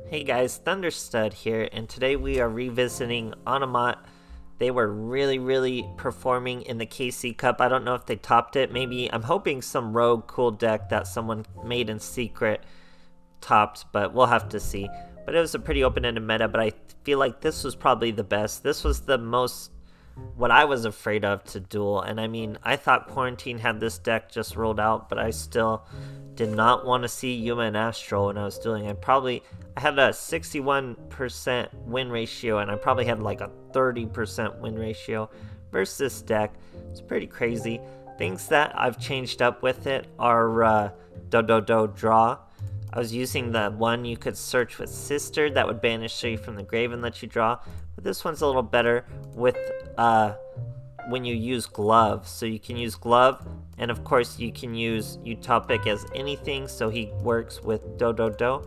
Hey guys, THUNDERSTUD here, and today we are revisiting Onomot. They were really performing in the KC Cup. I don't know if they topped it. Maybe, I'm hoping some rogue cool deck that someone made in secret topped, but we'll have to see. But it was a pretty open-ended meta, but I feel like this was probably the best. This was the most, what I was afraid of to duel, and I mean, I thought Quarantine had this deck just rolled out, but I still did not want to see Yuma and Astral when I was dueling. I had a 61% win ratio, and I probably had like a 30% win ratio versus this deck. It's pretty crazy. Things that I've changed up with it are draw. I was using the one you could search with Sister that would banish you from the grave and let you draw, but this one's a little better with when you use Glove. So you can use Glove, and of course you can use Utopic as anything, so he works with do.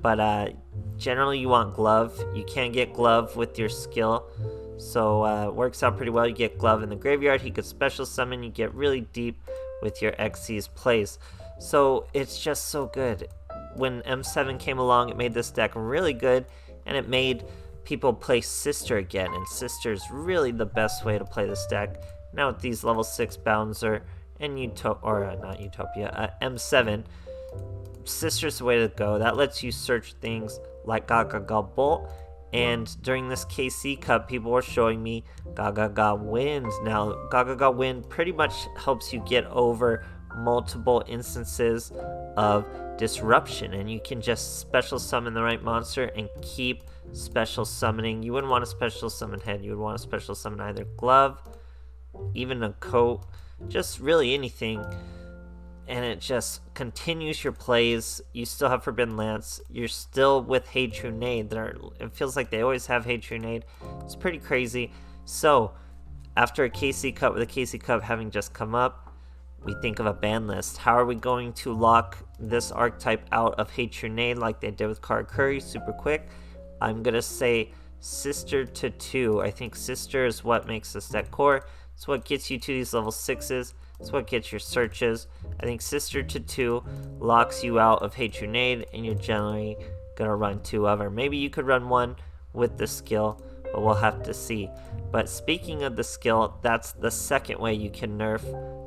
But generally you want Glove. You can get Glove with your skill, so it works out pretty well. You get Glove in the graveyard, he could special summon, you get really deep with your Xyz plays. So it's just so good. When M7 came along, it made this deck really good, and it made people play Sister again, and Sister's really the best way to play this deck. Now with these level 6 Bouncer and M7, Sister's the way to go. That lets you search things like Gaga Bolt, and during this KC Cup, people were showing me Gaga Wind. Now, Gaga Wind pretty much helps you get over multiple instances of disruption, and you can just special summon the right monster and keep special summoning. You wouldn't want to special summon Head, you would want to special summon either Glove, even a Coat, just really anything, and it just continues your plays. You still have Forbidden Lance, you're still with Hey True Nade. It feels like they always have Hey True Nade. It's pretty crazy. So after a KC Cup, with a KC Cup having just come up, we think of a ban list. How are we going to lock this archetype out of Hey True Nade like they did with Karakuri super quick? I'm gonna say Sister to 2. I think Sister is what makes this deck core. It's what gets you to these level 6s. It's what gets your searches. I think Sister to 2 locks you out of Hey True Nade, and you're generally gonna run 2 of her. Maybe you could run 1 with the skill, but we'll have to see. But speaking of the skill, that's the second way you can nerf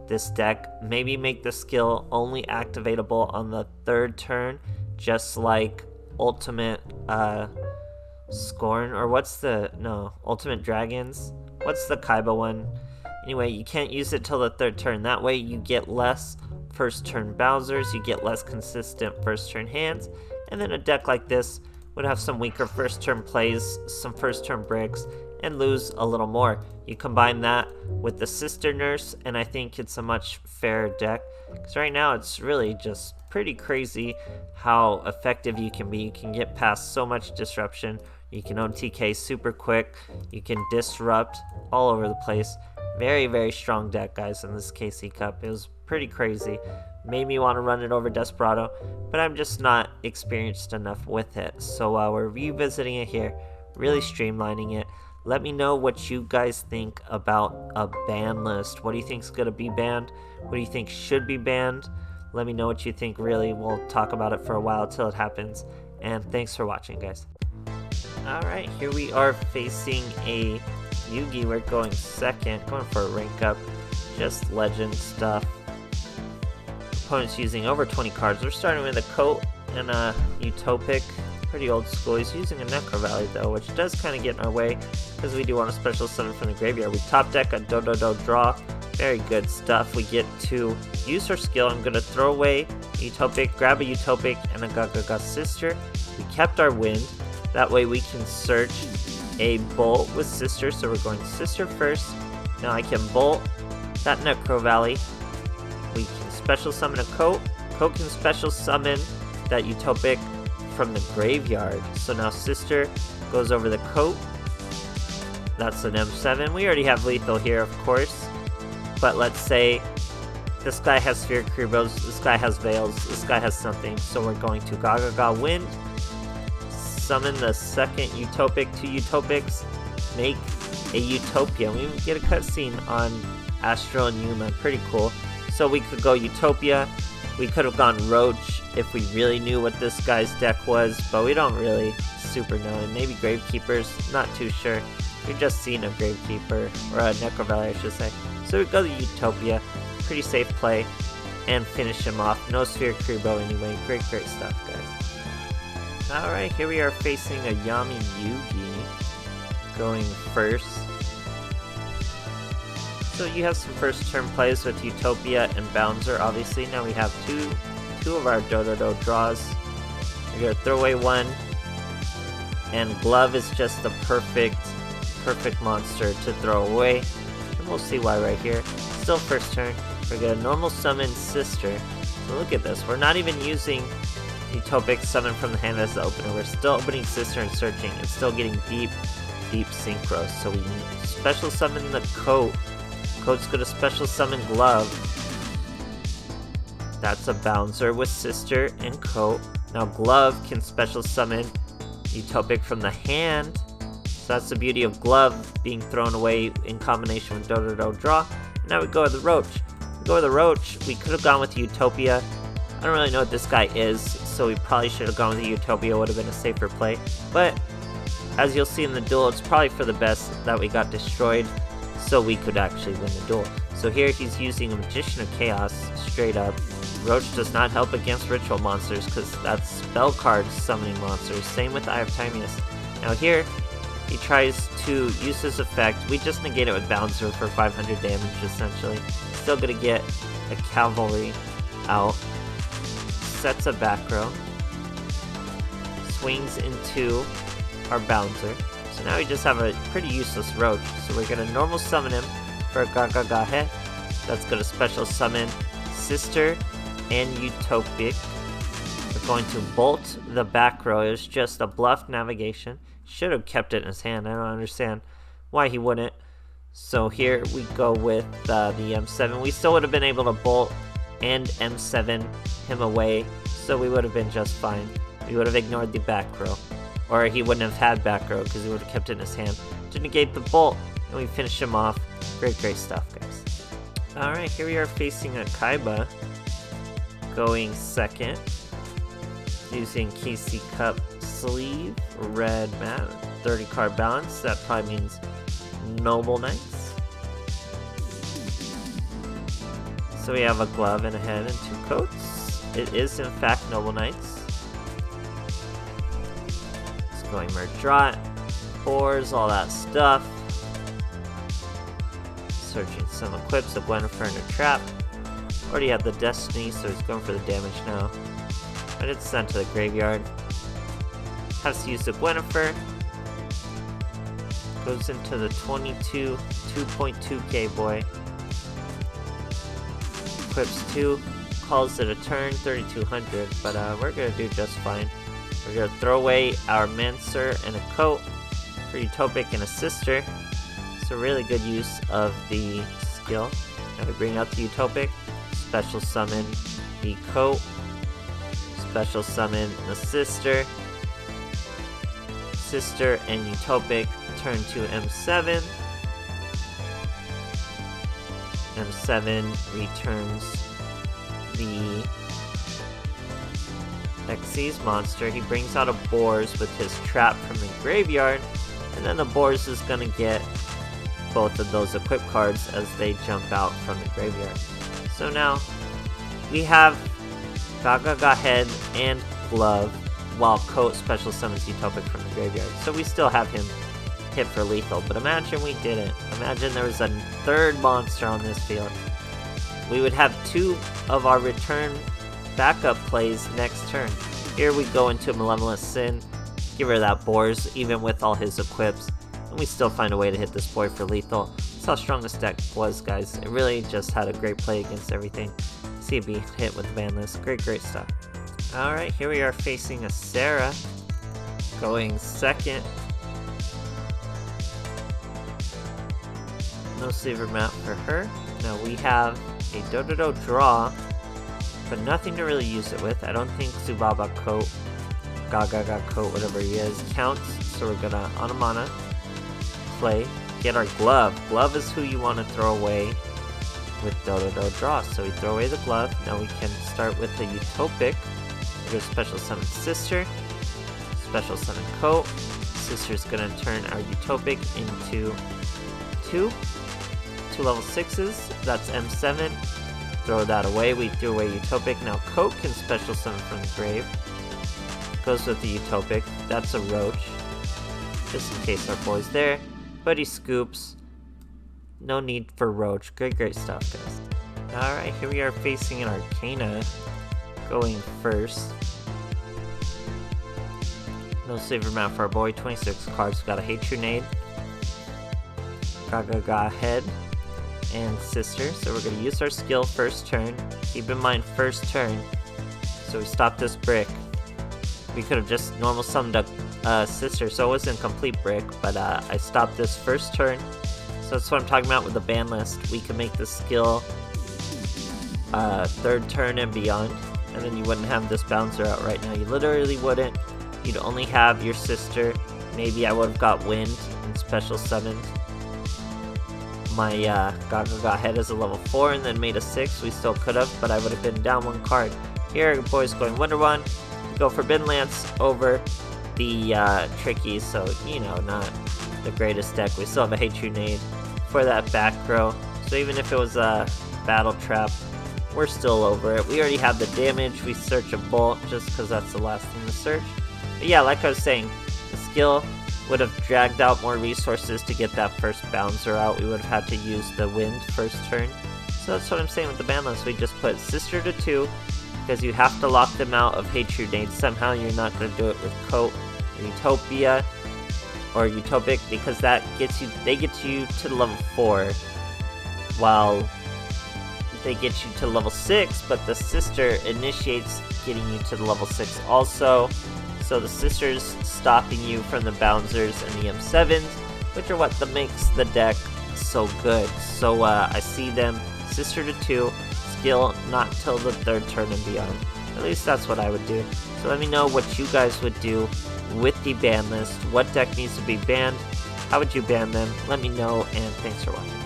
this deck. Maybe make the skill only activatable on the 3rd turn, just like Ultimate Scorn, or Ultimate Dragons. What's the Kaiba one? Anyway, you can't use it till the 3rd turn. That way you get less first turn Bowsers, you get less consistent first turn hands, and then a deck like this would have some weaker first turn plays, some first turn bricks, and lose a little more. You combine that with the Sister Nurse, and I think it's a much fairer deck, because right now it's really just pretty crazy how effective you can be. You can get past so much disruption, you can OTK super quick, you can disrupt all over the place. Very strong deck, guys, in this KC Cup. It was pretty crazy. Made me want to run it over Desperado, but I'm just not experienced enough with it. So we're revisiting it here, really streamlining it. Let me know what you guys think about a ban list. What do you think is going to be banned? What do you think should be banned? Let me know what you think, really. We'll talk about it for a while till it happens. And thanks for watching, guys. Alright, here we are facing a Yugi. We're going 2nd, going for a rank up. Just legend stuff. Opponent's using over 20 cards. We're starting with a Coat and a Utopic. Pretty old school. He's using a Necro Valley though, which does kind of get in our way because we do want a special summon from the graveyard. We top deck a do draw. Very good stuff. We get to use our skill. I'm going to throw away Utopic, grab a Utopic, and a Gaga Sister. We kept our Wind. That way we can search a Bolt with Sister. So we're going Sister first. Now I can Bolt that Necro Valley. We can special summon a Coat. Coat can special summon that Utopic from the graveyard. So now Sister goes over the Coat. That's an M7. We already have lethal here, of course. But let's say this guy has Sphere Kribos, this guy has Veils, this guy has something. So we're going to Gaga Wind, summon the 2nd Utopic, 2 Utopics, make a Utopia. We even get a cutscene on Astral and Yuma. Pretty cool. So we could go Utopia, we could have gone Roach if we really knew what this guy's deck was, but we don't really super know. And maybe Gravekeepers, not too sure. We've just seen a Gravekeeper, or a Necro Valley I should say. So we go to Utopia, pretty safe play, and finish him off. No Sphere Kuriboh anyway, great stuff guys. Alright, here we are facing a Yummy Yugi, going first. So you have some first turn plays with Utopia and Bouncer, obviously. Now we have two of our Dododo draws. We're gonna throw away one, and Glove is just the perfect monster to throw away. And we'll see why right here. Still first turn. We're gonna normal summon Sister. So look at this. We're not even using Utopic summon from the hand as the opener. We're still opening Sister and searching and still getting deep synchros. So we special summon the Coat. Coat's gonna special summon Glove. That's a Bouncer with Sister and Coat. Now Glove can special summon Utopic from the hand. So that's the beauty of Glove being thrown away in combination with Dododo Draw. And now we go with the Roach. We could have gone with Utopia. I don't really know what this guy is, so we probably should have gone with the Utopia, would have been a safer play. But as you'll see in the duel, it's probably for the best that we got destroyed, so we could actually win the duel. So here he's using a Magician of Chaos, straight up. Roach does not help against ritual monsters, because that's spell cards summoning monsters. Same with Eye of Timeus. Now here, he tries to use his effect. We just negate it with Bouncer for 500 damage, essentially. Still gonna get a Cavalry out. Sets a back row. Swings into our Bouncer. So now we just have a pretty useless Roach. So we're gonna normal summon him for a Gagagahe. That's gonna special summon Sister and Utopic. We're going to bolt the back row. It was just a bluff navigation. Should have kept it in his hand. I don't understand why he wouldn't. So here we go with the M7. We still would have been able to bolt and M7 him away, so we would have been just fine. We would have ignored the back row. Or he wouldn't have had back row because he would have kept it in his hand to negate the bolt, and we finish him off. Great stuff, guys. Alright, here we are facing a Kaiba, going second, using KC Cup Sleeve, red mat, 30 card balance. That probably means Noble Knights. So we have a Glove and a head and 2 coats. It is in fact Noble Knights. It's going Murdrot, Boars, all that stuff. Searching some equips, a Gwennifer and a Trap. Already had the Destiny, so he's going for the damage now. But it's sent to the graveyard. Has to use the Gwennifer. Goes into the 2.2k boy. Equips 2. Calls it a turn, 3200. But we're going to do just fine. We're going to throw away our Mancer and a Coat for Utopic and a Sister. So really good use of the skill. Now we bring out the Utopic. Special summon the Coat. Special summon the Sister. Sister and Utopic turn to M7. M7 returns the Xyz monster. He brings out a Boars with his Trap from the graveyard, and then the Boars is gonna get both of those equip cards as they jump out from the graveyard. So now we have Gagaga Head and Glove, while Coat special summons Utopic from the graveyard. So we still have him hit for lethal, but imagine we didn't. Imagine there was a third monster on this field. We would have 2 of our return backup plays next turn. Here we go into Malevolent Sin, give her that Boars, even with all his equips, and we still find a way to hit this boy for lethal. That's how strong this deck was, guys. It really just had a great play against everything. CB hit with banlist. Great stuff. Alright, here we are facing a Sarah, going second. No sleever map for her. Now we have a Dododo Draw, but nothing to really use it with. I don't think Subaba Coat, Gagaga Coat, whatever he is, counts. So we're gonna Onomatoplay, get our Glove. Glove is who you want to throw away with Dododo Draw. So we throw away the Glove. Now we can start with the Utopic. We're gonna special summon Sister, special summon Coat. Sister's gonna turn our Utopic into two level 6s. That's M7. Throw that away. We threw away Utopic. Now Coat can special summon from the grave. Goes with the Utopic. That's a Roach. Just in case our boy's there. But he scoops. No need for Roach. Great stuff, guys. Alright, here we are facing an Arcana. Going first. No saver map for our boy. 26 cards. Got a Hatronade. Gaga Head. And Sister. So we're going to use our skill first turn. Keep in mind, first turn. So we stop this brick. We could have just normal summoned a Sister, so it wasn't a complete brick, but I stopped this first turn. So that's what I'm talking about with the ban list. We can make the skill third turn and beyond, and then you wouldn't have this bouncer out right now. You literally wouldn't. You'd only have your Sister. Maybe I would have got Wind and special summoned my Gaga Head as a level 4 and then made a 6. We still could have, but I would have been down one card. Here, boys going Wonder One. Go Forbidden Lance over the Tricky, so, you know, not the greatest deck. We still have a Hatronade for that back row, so even if it was a Battle Trap, we're still over it. We already have the damage. We search a Bolt just because that's the last thing to search. But yeah, like I was saying, the skill would have dragged out more resources to get that first bouncer out. We would have had to use the Wind first turn. So that's what I'm saying with the ban list. We just put Sister to 2, because you have to lock them out of Hatronade. Somehow you're not going to do it with Coat or Utopia or Utopic, because that gets you, they get you to level 4 while they get you to level 6, but the Sister initiates getting you to the level 6 also. So the Sister's stopping you from the bouncers and the M7s, which are what makes the deck so good. So I see them Sister to 2, skill not till the third turn and beyond. At least that's what I would do. So let me know what you guys would do with the ban list. What deck needs to be banned? How would you ban them? Let me know, and thanks for watching.